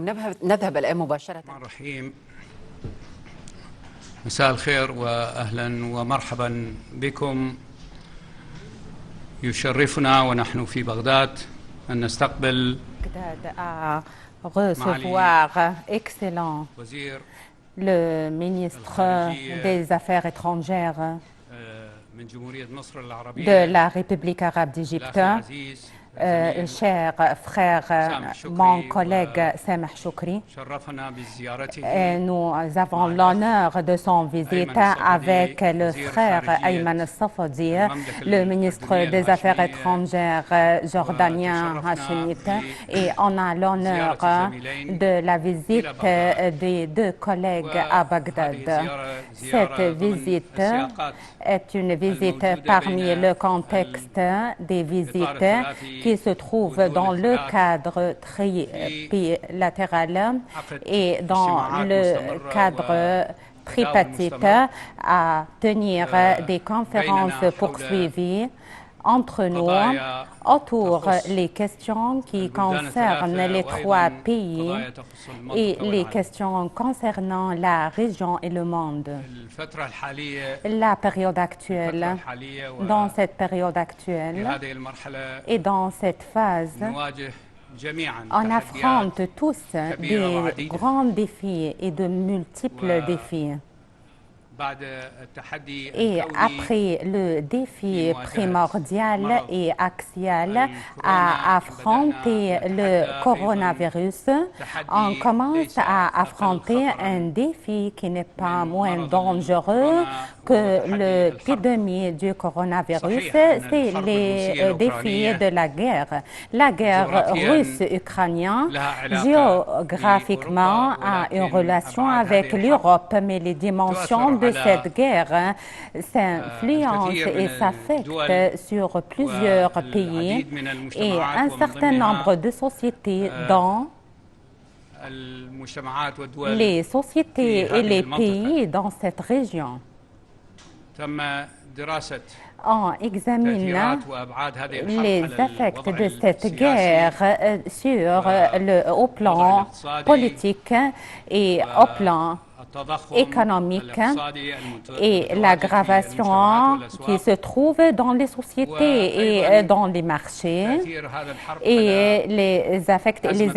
بكم. نذهب الآن مباشرة. الرحمن الرحيم. مساء الخير وأهلا ومرحبا بكم. يشرفنا ونحن في بغداد أن نستقبل à recevoir excellent le ministre des Affaires étrangères de la République arabe d'Égypte, cher frère, mon collègue Sameh Choukri. Nous avons l'honneur de son visite avec le frère Ayman Safadi, le ministre des Affaires étrangères jordanien hachemite, et on a l'honneur de la visite des deux collègues à Bagdad. Cette visite est une visite parmi le contexte des visites qui se trouve dans le cadre trilatéral et dans le cadre tripartite à tenir des conférences poursuivies entre nous autour les questions qui concernent les trois pays et les questions concernant la région et le monde. La période actuelle, dans cette période actuelle et dans cette phase, on affronte tous des grands défis et de multiples défis. Et après le défi primordial et axial à affronter le coronavirus, on commence à affronter un défi qui n'est pas moins dangereux que l'épidémie du coronavirus, c'est les défis de la guerre. La guerre russe-ukrainienne, géographiquement, a une relation avec l'Europe, mais les dimensions de cette guerre s'influence et s'affecte sur plusieurs pays et un certain nombre de sociétés dont les sociétés et les pays dans cette région. On examine les effets de cette guerre au plan politique et au plan économique et l'aggravation qui se trouve dans les sociétés et dans les marchés et les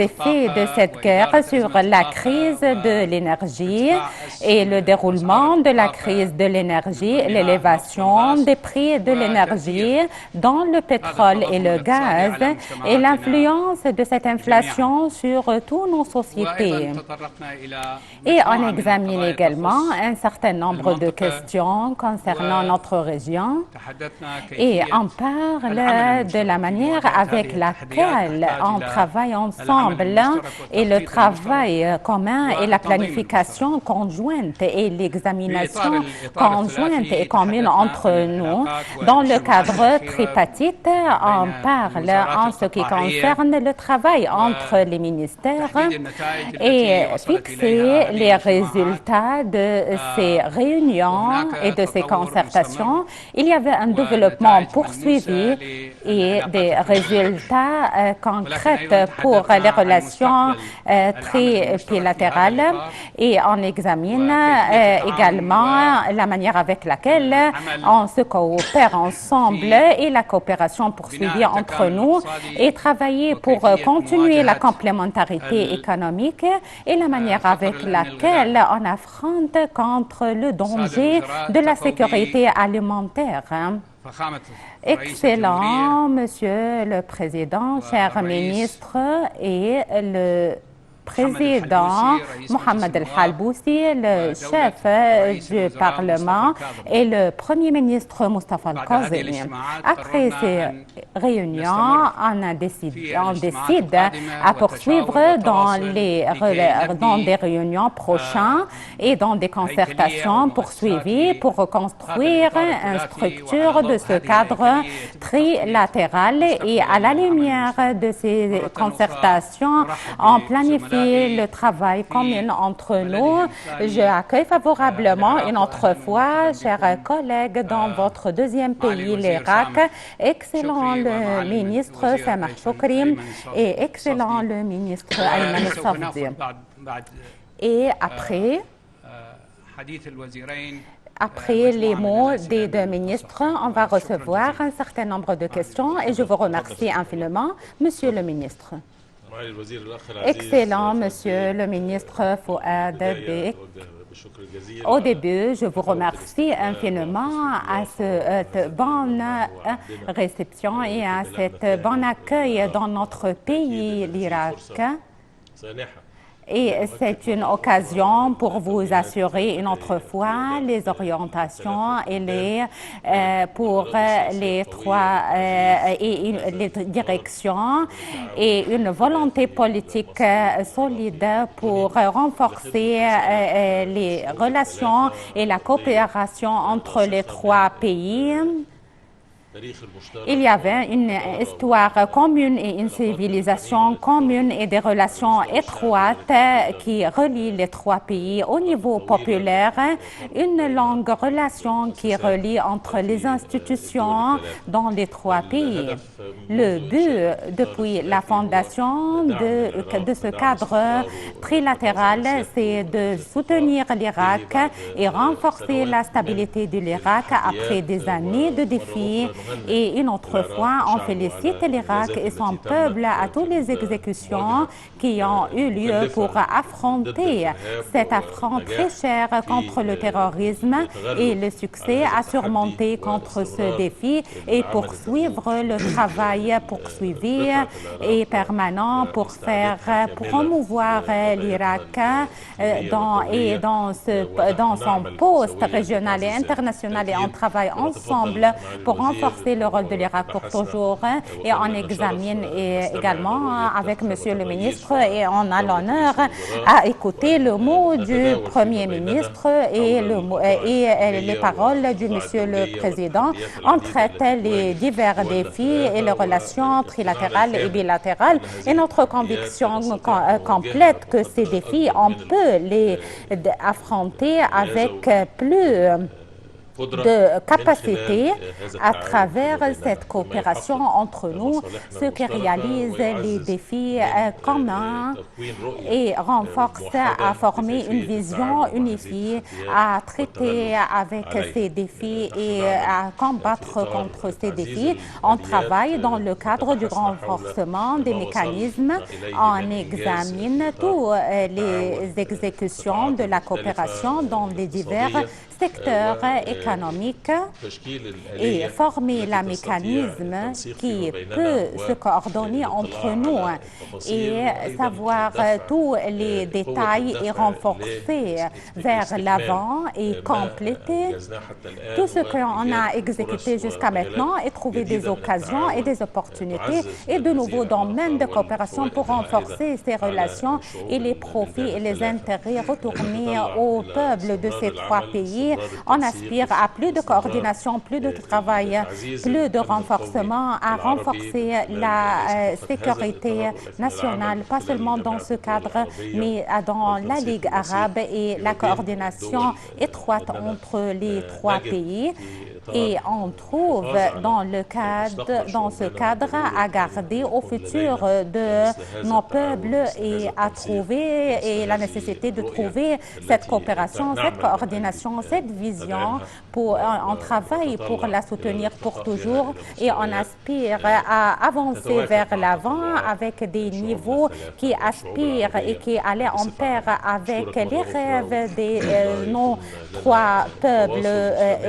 effets de cette guerre sur la crise de l'énergie et le déroulement de la crise de l'énergie, l'élévation des prix de l'énergie dans le pétrole et le gaz et l'influence de cette inflation sur toutes nos sociétés. Et on examine également un certain nombre de questions concernant notre région et on parle de la manière avec laquelle on travaille ensemble et le travail commun et la planification conjointe et l'examination conjointe et commune entre nous. Dans le cadre tripartite, on parle en ce qui concerne le travail entre les ministères et fixer les résultats de ces réunions et de ces concertations. Il y avait un développement poursuivi et des résultats concrets pour les relations trilatérales et on examine également la manière avec laquelle on se coopère ensemble et la coopération poursuivie entre nous et travailler pour continuer la complémentarité économique et la manière avec laquelle on affronte contre le danger de la sécurité alimentaire. Excellent, Monsieur le Président, chers ministres et le Président Mohamed El-Halboussi, le chef du Parlement et le Premier ministre Mustafa Al-Kazemi. Après ces réunions, on décide à poursuivre dans des réunions prochaines et dans des concertations poursuivies pour reconstruire une structure de ce cadre trilatéral et à la lumière de ces concertations, on planifie aussi le travail commun entre nous. Je accueille favorablement une autre fois, chers collègues, dans votre deuxième pays, l'Irak. Excellent le ministre Samah Shoukry et excellent le ministre Ayman Safdi. Et après les mots des deux ministres, on va recevoir un certain nombre de questions et je vous remercie infiniment, Monsieur le ministre. Excellent, Monsieur le ministre Fouad Bek. Au début, je vous remercie infiniment à cette bonne réception et à cet bon accueil dans notre pays, l'Irak. Et c'est une occasion pour vous assurer une autre fois les orientations et pour les trois les directions et une volonté politique solide pour renforcer les relations et la coopération entre les trois pays. Il y avait une histoire commune et une civilisation commune et des relations étroites qui relient les trois pays au niveau populaire, une longue relation qui relie entre les institutions dans les trois pays. Le but depuis la fondation de ce cadre trilatéral, c'est de soutenir l'Irak et renforcer la stabilité de l'Irak après des années de défis. Et une autre fois, on félicite l'Irak et son peuple à toutes les exécutions qui ont eu lieu pour affronter cet affront très cher contre le terrorisme et le succès à surmonter contre ce défi et poursuivre le travail poursuivi et permanent pour promouvoir l'Irak dans son poste régional et international et on travaille ensemble pour renforcer le rôle de l'Irak pour toujours et on examine également avec Monsieur le ministre et on a l'honneur à écouter le mot du Premier ministre et les paroles du Monsieur le Président. On traite les divers défis et les relations trilatérales et bilatérales et notre conviction complète que ces défis, on peut les affronter avec plus de capacité à travers cette coopération entre nous, ce qui réalise les défis communs et renforce à former une vision unifiée, à traiter avec ces défis et à combattre contre ces défis. On travaille dans le cadre du renforcement des mécanismes. On examine toutes les exécutions de la coopération dans les divers secteurs économiques et former le mécanisme qui peut se coordonner entre nous et savoir tous les détails et renforcer vers l'avant et compléter tout ce qu'on a exécuté jusqu'à maintenant et trouver des occasions et des opportunités et de nouveaux domaines de coopération pour renforcer ces relations et les profits et les intérêts retournés au peuple de ces trois pays. On aspire à plus de coordination, plus de travail, plus de renforcement, à renforcer la sécurité nationale, pas seulement dans ce cadre, mais dans la Ligue arabe et la coordination étroite entre les trois pays. Et on trouve dans ce cadre à garder au futur de nos peuples et à trouver et la nécessité de trouver cette coopération, cette coordination, cette vision. On travaille pour la soutenir pour toujours et on aspire à avancer vers l'avant avec des niveaux qui aspirent et qui allaient en pair avec les rêves de nos trois peuples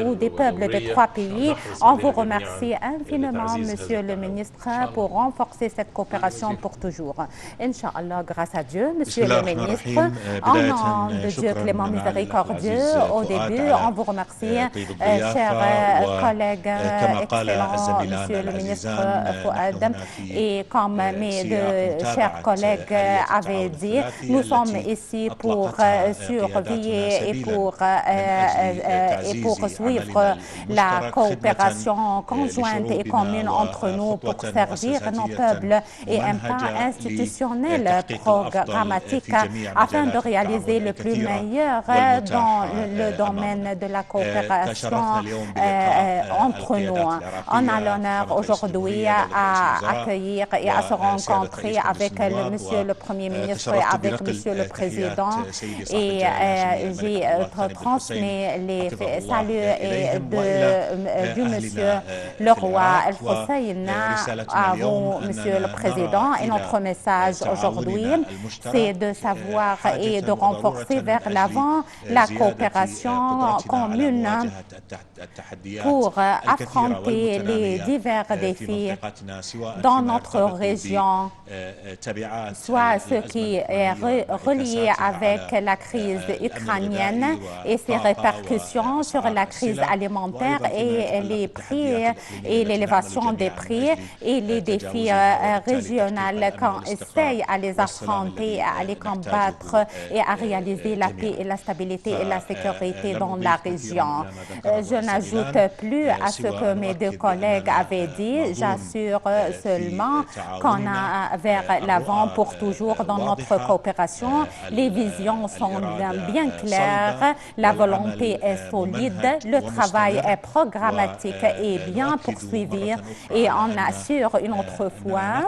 ou des peuples de trois pays. On vous remercie infiniment, Monsieur le ministre, pour renforcer cette coopération pour toujours. Inch'Allah, grâce à Dieu, Monsieur le ministre, en nom de Dieu clément miséricordieux, au début, on vous remercie chers collègues, excellents, Monsieur le ministre Fouad, et comme mes deux chers collègues avaient dit, nous sommes ici pour surveiller et pour suivre la coopération conjointe et commune entre nous pour servir nos peuples et un pas institutionnel programmatique afin de réaliser le plus meilleur dans le domaine de la coopération entre nous. On a l'honneur aujourd'hui à accueillir et à se rencontrer avec Monsieur le Premier ministre et avec Monsieur le Président, et j'ai transmis les saluts du Monsieur le roi El-Hussein à vous, Monsieur le Président, et notre message aujourd'hui, c'est de savoir et de renforcer vers l'avant la coopération commune pour affronter les divers défis dans notre région, soit ce qui est relié avec la crise ukrainienne et ses répercussions sur la crise alimentaire et les prix et l'élévation des prix et les défis régionaux qu'on essaye à les affronter, à les combattre et à réaliser la paix et la stabilité et la sécurité dans la région. Je n'ajoute plus à ce que mes deux collègues avaient dit. J'assure seulement qu'on a vers l'avant pour toujours dans notre coopération. Les visions sont bien claires, la volonté est solide, le travail est programmatique et bien poursuivi, et on assure une autre fois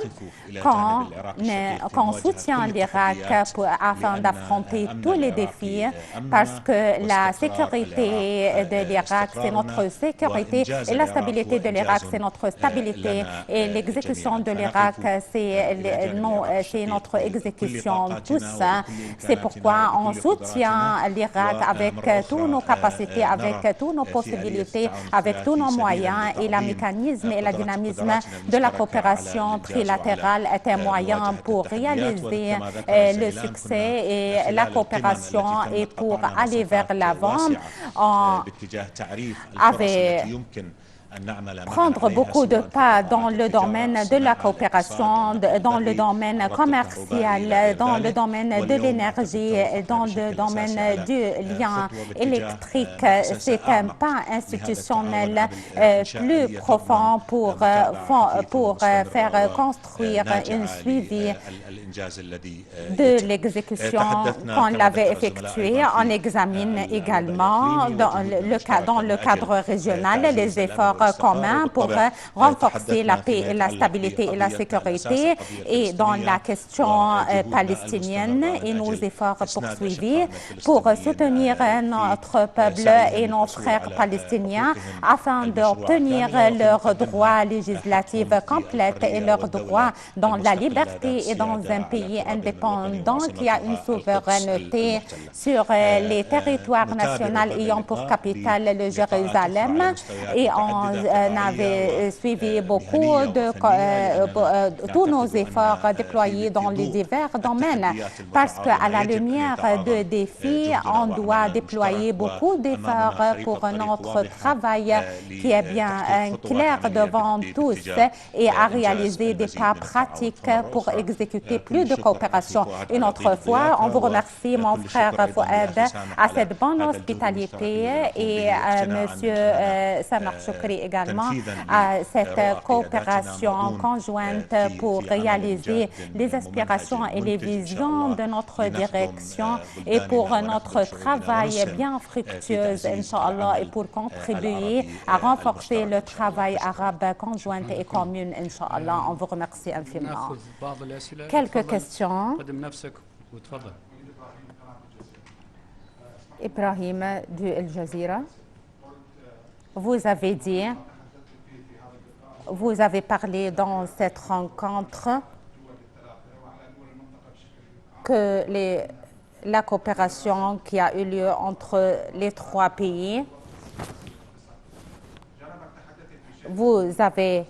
qu'on soutient l'Irak afin d'affronter tous les défis, parce que la sécurité de l'Irak, c'est notre sécurité, et la stabilité de l'Irak, c'est notre stabilité, et l'exécution de l'Irak, c'est notre exécution tous. C'est pourquoi on soutient l'Irak avec toutes nos capacités, avec toutes nos possibilités, avec tous nos moyens, et le mécanisme et le dynamisme de la coopération trilatérale est un moyen pour réaliser le succès et la coopération, et pour aller vers l'avant. On avait prendre beaucoup de pas dans le domaine de la coopération, dans le domaine commercial, dans le domaine de l'énergie, dans le domaine du lien électrique. C'est un pas institutionnel plus profond pour faire construire un suivi de l'exécution qu'on l'avait effectuée. On examine également dans le cadre régional les efforts communs pour renforcer la paix et la stabilité et la sécurité, et dans la question palestinienne, et nos efforts poursuivis pour soutenir notre peuple et nos frères palestiniens afin d'obtenir leurs droits législatifs complets et leurs droits dans la liberté et dans un pays indépendant qui a une souveraineté sur les territoires nationaux ayant pour capitale le Jérusalem. Et on avait suivi beaucoup de tous nos efforts déployés dans les divers domaines, parce qu'à la lumière de défis, on doit déployer beaucoup d'efforts pour notre travail qui est bien clair devant tous, et à réaliser des pas pratiques pour exécuter plus de coopération. Une autre fois, on vous remercie, mon frère Fouad, à cette bonne hospitalité, et Monsieur Samar Choukri également à cette coopération conjointe pour réaliser les aspirations et les visions de notre direction, et pour notre travail bien fructueux, Inch'Allah, et pour contribuer à renforcer le travail arabe conjoint et commun, Inch'Allah. On vous remercie infiniment. Quelques questions. Ibrahim du Al Jazeera. Vous avez dit, vous avez parlé dans cette rencontre que la coopération qui a eu lieu entre les trois pays, vous avez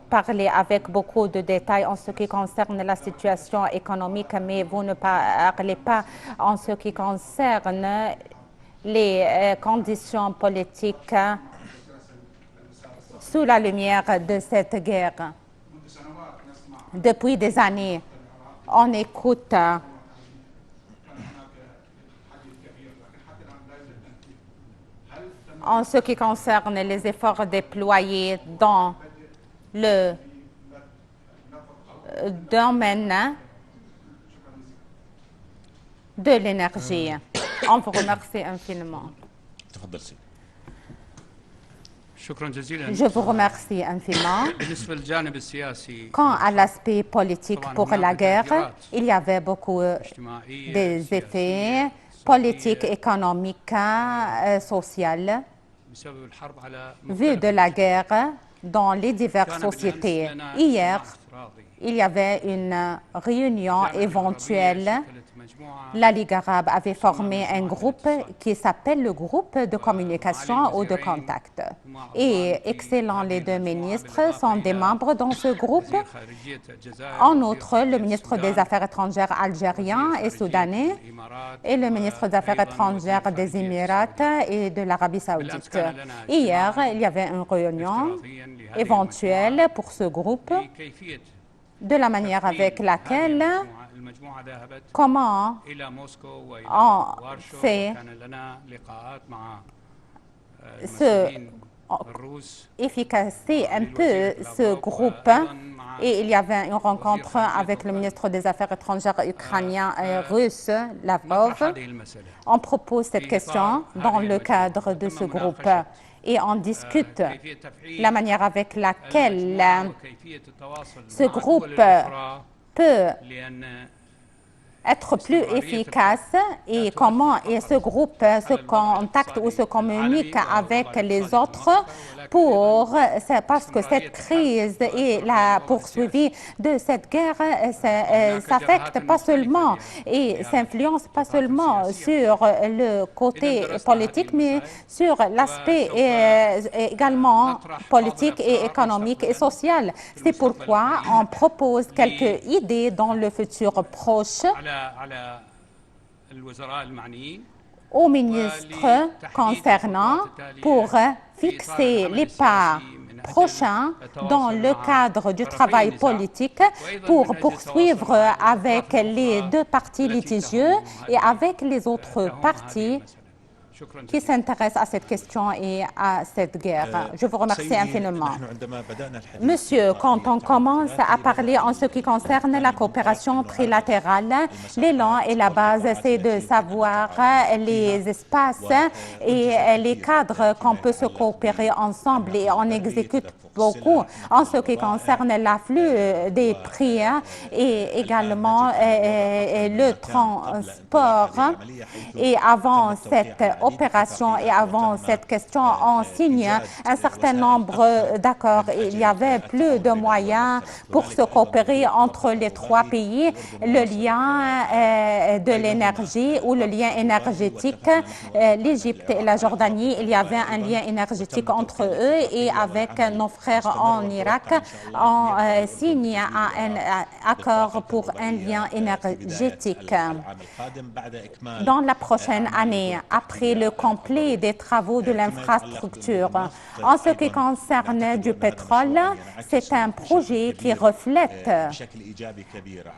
parlé avec beaucoup de détails en ce qui concerne la situation économique, mais vous ne parlez pas en ce qui concerne les conditions politiques sous la lumière de cette guerre. Depuis des années, on écoute en ce qui concerne les efforts déployés dans le domaine de l'énergie. On vous remercie infiniment. Je vous remercie infiniment. Quant à l'aspect politique pour la guerre, il y avait beaucoup des effets politiques, économiques, sociaux, vu de la guerre dans les diverses sociétés. Hier, il y avait une réunion éventuelle. La Ligue arabe avait formé un groupe qui s'appelle le groupe de communication ou de contact. Et excellent, les deux ministres sont des membres dans ce groupe. En outre, le ministre des Affaires étrangères algérien et soudanais et le ministre des Affaires étrangères des Émirats et de l'Arabie saoudite. Hier, il y avait une réunion éventuelle pour ce groupe de la manière avec laquelle comment on fait efficacer un peu ce groupe. Et il y avait une rencontre avec le ministre des Affaires étrangères ukrainien et russe, Lavrov. On propose cette question dans le cadre de ce groupe et on discute la manière avec laquelle ce groupe peut être plus efficace et comment ce groupe se contacte ou se communique avec les autres parce que cette crise et la poursuivie de cette guerre s'affecte pas seulement et s'influence pas seulement sur le côté politique, mais sur l'aspect également politique et économique et social. C'est pourquoi on propose quelques idées dans le futur proche aux ministres concernant pour fixer les pas prochains dans le cadre du travail politique pour poursuivre avec les deux partis litigieux et avec les autres partis qui s'intéressent à cette question et à cette guerre. Je vous remercie infiniment. Monsieur, quand on commence à parler en ce qui concerne la coopération trilatérale, l'élan et la base, c'est de savoir les espaces et les cadres qu'on peut se coopérer ensemble et on exécute beaucoup en ce qui concerne l'afflux des prix et également le transport. Et avant cette opération et avant cette question, on signe un certain nombre d'accords. Il y avait plus de moyens pour se coopérer entre les trois pays. Le lien de l'énergie ou le lien énergétique, l'Égypte et la Jordanie, il y avait un lien énergétique entre eux et avec nos frères en Irak, on signe un accord pour un lien énergétique. Dans la prochaine année, après le complet des travaux de l'infrastructure, en ce qui concerne du pétrole, c'est un projet qui reflète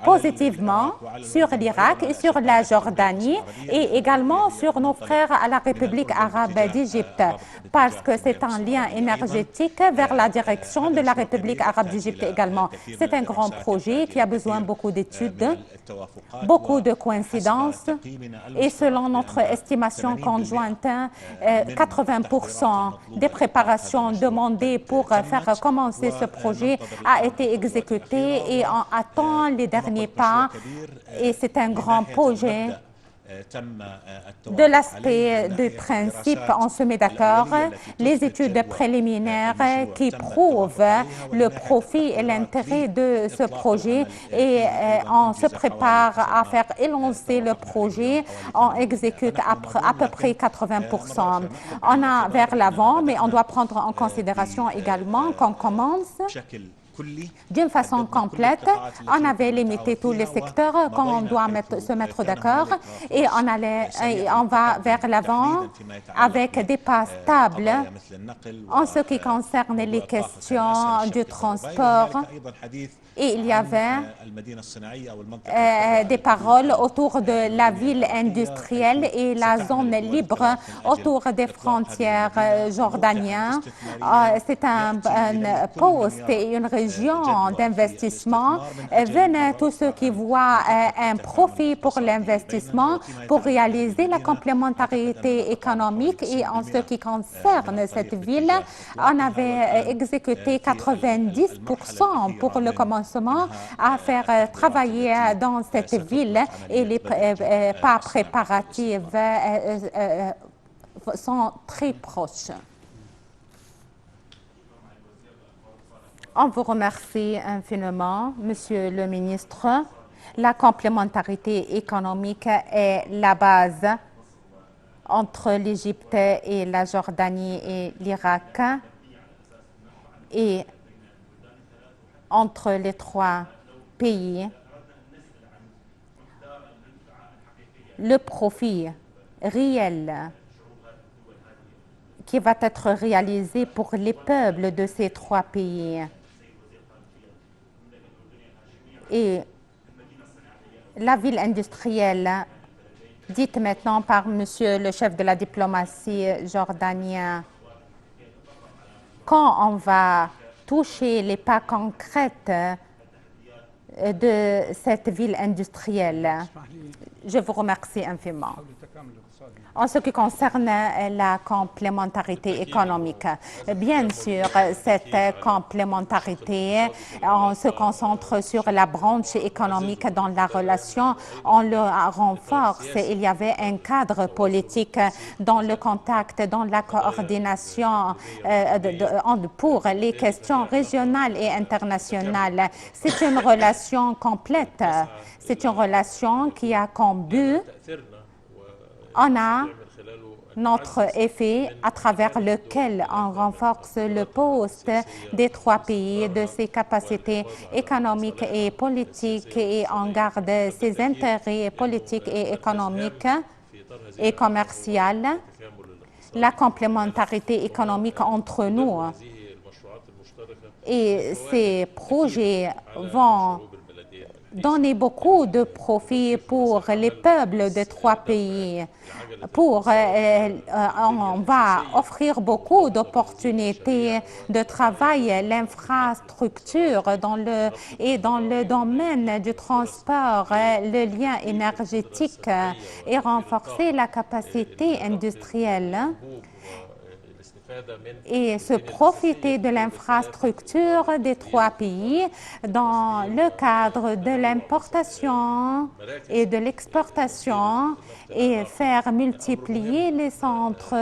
positivement sur l'Irak et sur la Jordanie et également sur nos frères à la République arabe d'Égypte, parce que c'est un lien énergétique vers la direction de la République arabe d'Égypte également. C'est un grand projet qui a besoin de beaucoup d'études, beaucoup de coïncidences et selon notre estimation conjointe, 80% des préparations demandées pour faire commencer ce projet a été exécutée et on attend les derniers pas et c'est un grand projet. De l'aspect du principe, on se met d'accord, les études préliminaires qui prouvent le profit et l'intérêt de ce projet et on se prépare à faire élancer le projet, on exécute à peu près 80%. On a vers l'avant, mais on doit prendre en considération également qu'on commence D'une façon complète, on avait limité tous les secteurs qu'on doit se mettre d'accord et on va vers l'avant avec des pas stables en ce qui concerne les questions du transport. Et il y avait des paroles autour de la ville industrielle et la zone libre autour des frontières jordaniennes. C'est un poste et une région d'investissement. Venez tous ceux qui voient un profit pour l'investissement pour réaliser la complémentarité économique. Et en ce qui concerne cette ville, on avait exécuté 90% pour le commencement à faire travailler dans cette ville et les pas préparatifs sont très proches. On vous remercie infiniment, Monsieur le ministre. La complémentarité économique est la base entre l'Égypte et la Jordanie et l'Irak et entre les trois pays. Le profit réel qui va être réalisé pour les peuples de ces trois pays et la ville industrielle dite maintenant par Monsieur le chef de la diplomatie jordanien, quand on va toucher les pas concrètes de cette ville industrielle. Je vous remercie infiniment. En ce qui concerne la complémentarité économique, bien sûr, cette complémentarité, on se concentre sur la branche économique dans la relation, on le renforce. Il y avait un cadre politique dans le contact, dans la coordination pour les questions régionales et internationales. C'est une relation complète. C'est une relation qui a comme but on a notre effet à travers lequel on renforce le poste des trois pays, de ses capacités économiques et politiques et on garde ses intérêts politiques et économiques et commerciaux. La complémentarité économique entre nous et ces projets vont donner beaucoup de profit pour les peuples des trois pays. On va offrir beaucoup d'opportunités de travail, l'infrastructure dans le domaine du transport, le lien énergétique et renforcer la capacité industrielle et se profiter de l'infrastructure des trois pays dans le cadre de l'importation et de l'exportation et faire multiplier les centres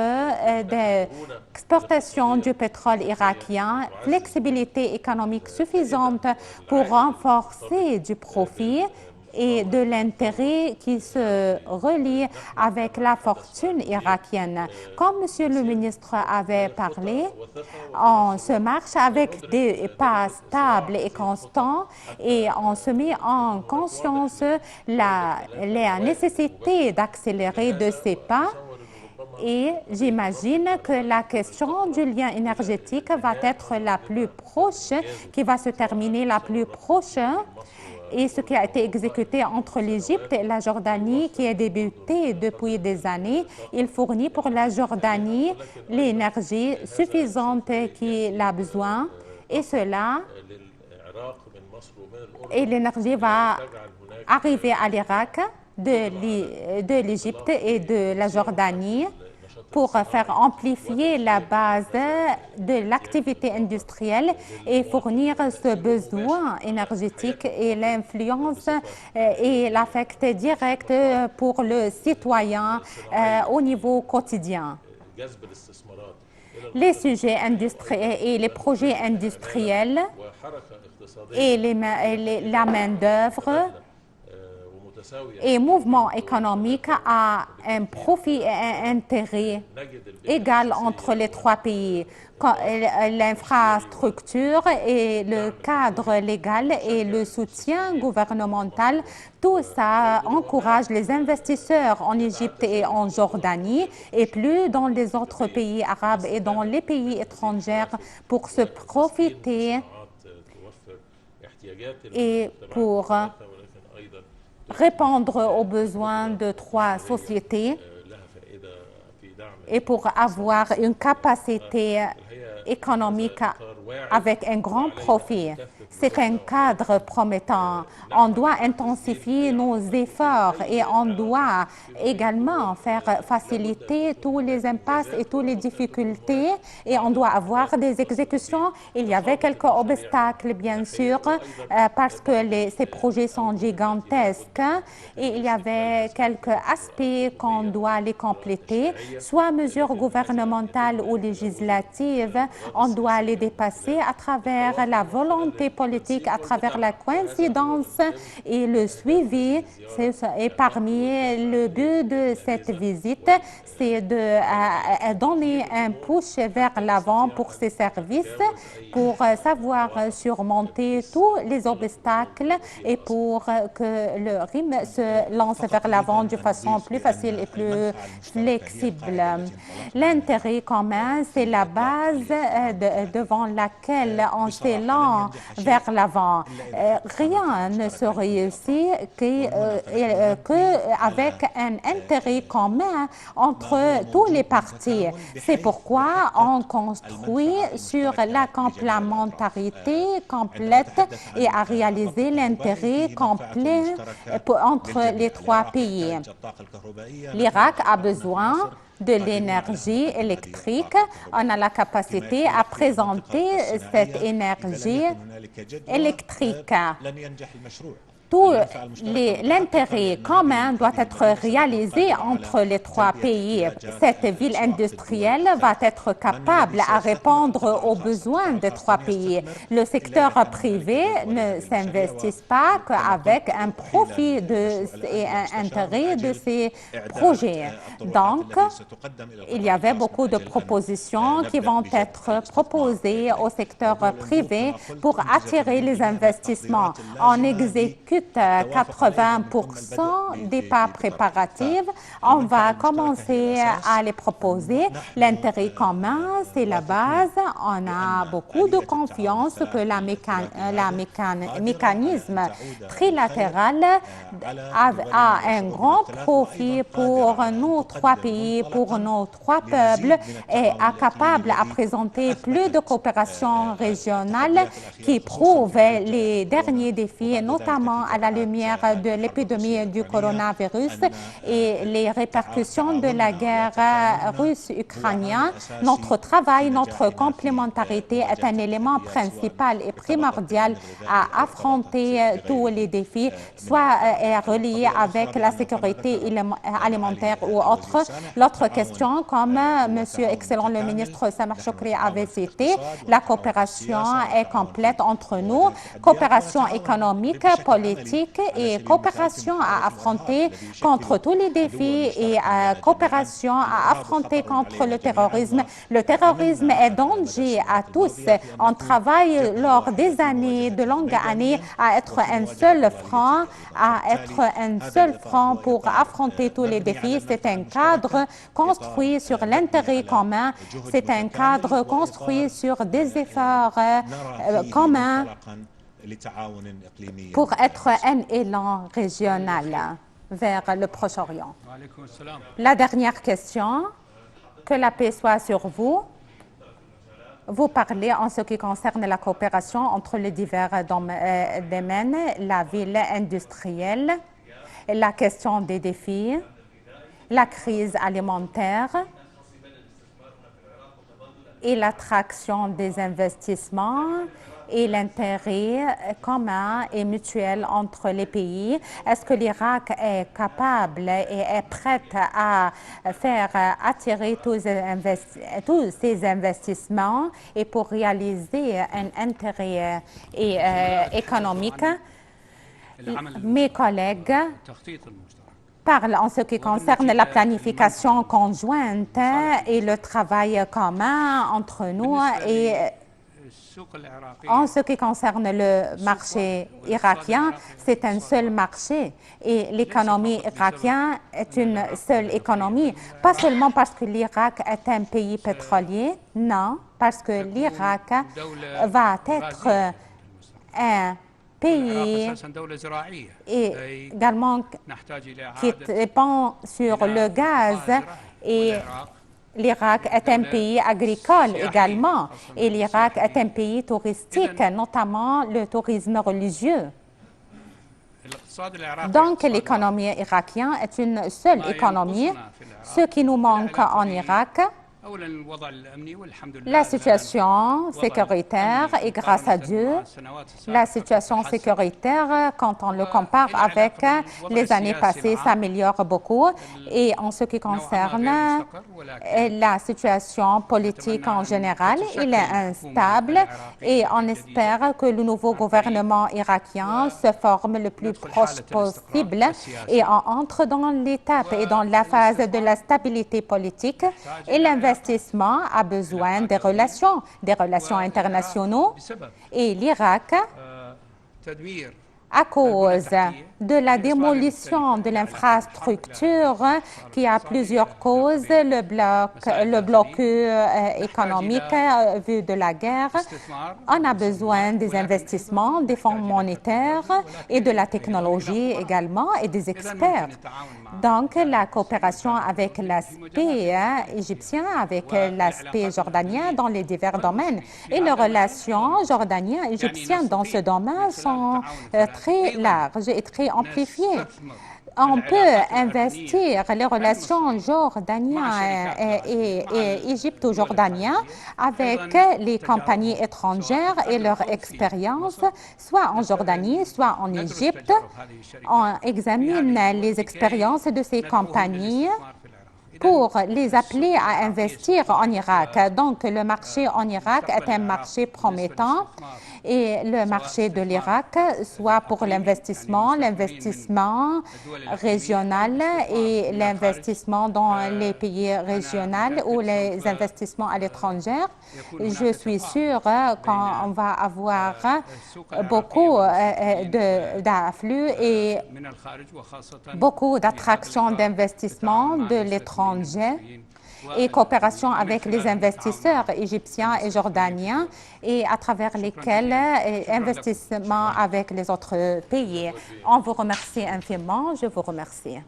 d'exportation du pétrole irakien, flexibilité économique suffisante pour renforcer du profit et de l'intérêt qui se relie avec la fortune irakienne. Comme Monsieur le ministre avait parlé, on se marche avec des pas stables et constants et on se met en conscience la nécessité d'accélérer de ces pas. Et j'imagine que la question du lien énergétique va être la plus proche, qui va se terminer la plus proche. Et ce qui a été exécuté entre l'Égypte et la Jordanie, qui a débuté depuis des années, il fournit pour la Jordanie l'énergie suffisante qu'il a besoin. Et l'énergie va arriver à l'Irak, de l'Égypte et de la Jordanie pour faire amplifier la base de l'activité industrielle et fournir ce besoin énergétique et l'influence et l'affect direct pour le citoyen au niveau quotidien. Les sujets industriels et les projets industriels et la main-d'œuvre et mouvement économique a un profit et un intérêt égal entre les trois pays. L'infrastructure et le cadre légal et le soutien gouvernemental, tout ça encourage les investisseurs en Égypte et en Jordanie et plus dans les autres pays arabes et dans les pays étrangers pour se profiter et pour répondre aux besoins de trois sociétés et pour avoir une capacité économique avec un grand profit. C'est un cadre promettant. On doit intensifier nos efforts et on doit également faire faciliter tous les impasses et toutes les difficultés et on doit avoir des exécutions. Il y avait quelques obstacles, bien sûr, parce que ces projets sont gigantesques et il y avait quelques aspects qu'on doit les compléter, soit mesures gouvernementales ou législatives, on doit les dépasser à travers la volonté politique, à travers la coïncidence et le suivi. Et parmi le but de cette visite, c'est de donner un push vers l'avant pour ces services, pour savoir surmonter tous les obstacles et pour que le RIM se lance vers l'avant de façon plus facile et plus flexible. L'intérêt commun, c'est la base devant laquelle on s'élance vers l'avant. Rien ne se réussit qu'avec un intérêt commun entre tous les partis. C'est pourquoi on construit sur la complémentarité complète et à réaliser l'intérêt complet entre les trois pays. L'Irak a besoin de l'énergie électrique. On a la capacité à présenter cette énergie électrique. Tout l'intérêt commun doit être réalisé entre les trois pays. Cette ville industrielle va être capable à répondre aux besoins des trois pays. Le secteur privé ne s'investit pas qu'avec un profit et un intérêt de ces projets. Donc, il y avait beaucoup de propositions qui vont être proposées au secteur privé pour attirer les investissements. On exécute 80% des pas préparatifs. On va commencer à les proposer. L'intérêt commun, c'est la base. On a beaucoup de confiance que le mécanisme trilatéral a un grand profit pour nos trois pays, pour nos trois peuples et est capable à présenter plus de coopération régionale qui prouve les derniers défis, notamment à la lumière de l'épidémie du coronavirus et les répercussions de la guerre russe-ukrainienne. Notre travail, notre complémentarité est un élément principal et primordial à affronter tous les défis, soit reliés avec la sécurité alimentaire ou autre. L'autre question, comme Monsieur Excellent le ministre Samir Choukri avait cité, la coopération est complète entre nous, coopération économique, politique et coopération à affronter contre tous les défis et coopération à affronter contre le terrorisme. Le terrorisme est danger à tous. On travaille lors des années, de longues années, à être un seul front, pour affronter tous les défis. C'est un cadre construit sur l'intérêt commun. C'est un cadre construit sur des efforts communs pour être un élan régional vers le Proche-Orient. La dernière question, que la paix soit sur vous. Vous parlez en ce qui concerne la coopération entre les divers domaines, la ville industrielle, la question des défis, la crise alimentaire et l'attraction des investissements et l'intérêt commun et mutuel entre les pays. Est-ce que l'Irak est capable et est prête à faire attirer tous ces investissements et pour réaliser un intérêt économique? Mes collègues parlent en ce qui concerne la planification conjointe et le travail commun entre nous et en ce qui concerne le marché irakien, c'est un seul marché et l'économie irakienne est une seule économie, pas seulement parce que l'Irak est un pays pétrolier, non, parce que l'Irak va être un pays également qui dépend sur le gaz et l'Irak est un pays agricole également et l'Irak est un pays touristique, notamment le tourisme religieux. Donc l'économie irakienne est une seule économie. Ce qui nous manque en Irak, la situation sécuritaire, et grâce à Dieu, la situation sécuritaire, quand on le compare avec les années passées, s'améliore beaucoup. Et en ce qui concerne la situation politique en général, il est instable et on espère que le nouveau gouvernement irakien se forme le plus proche possible et on entre dans l'étape et dans la phase de la stabilité politique et l'investissement a besoin des relations internationales et l'Irak, à cause de la démolition de l'infrastructure qui a plusieurs causes, le blocus économique vu de la guerre, on a besoin des investissements, des fonds monétaires et de la technologie également et des experts. Donc, la coopération avec l'aspect égyptien, avec l'aspect jordanien dans les divers domaines et les relations jordaniennes-égyptiennes dans ce domaine sont très larges et très amplifiées. On peut investir les relations jordaniennes et égypto-jordaniennes avec les compagnies étrangères et leur expérience, soit en Jordanie, soit en Égypte. On examine les expériences de ces compagnies pour les appeler à investir en Irak. Donc, le marché en Irak est un marché promettant et le marché de l'Irak, soit pour l'investissement régional et l'investissement dans les pays régionaux ou les investissements à l'étranger, je suis sûre qu'on va avoir beaucoup d'afflux et beaucoup d'attractions d'investissement de l'étranger et coopération avec les investisseurs égyptiens et jordaniens et à travers lesquels investissement avec les autres pays. On vous remercie infiniment. Je vous remercie.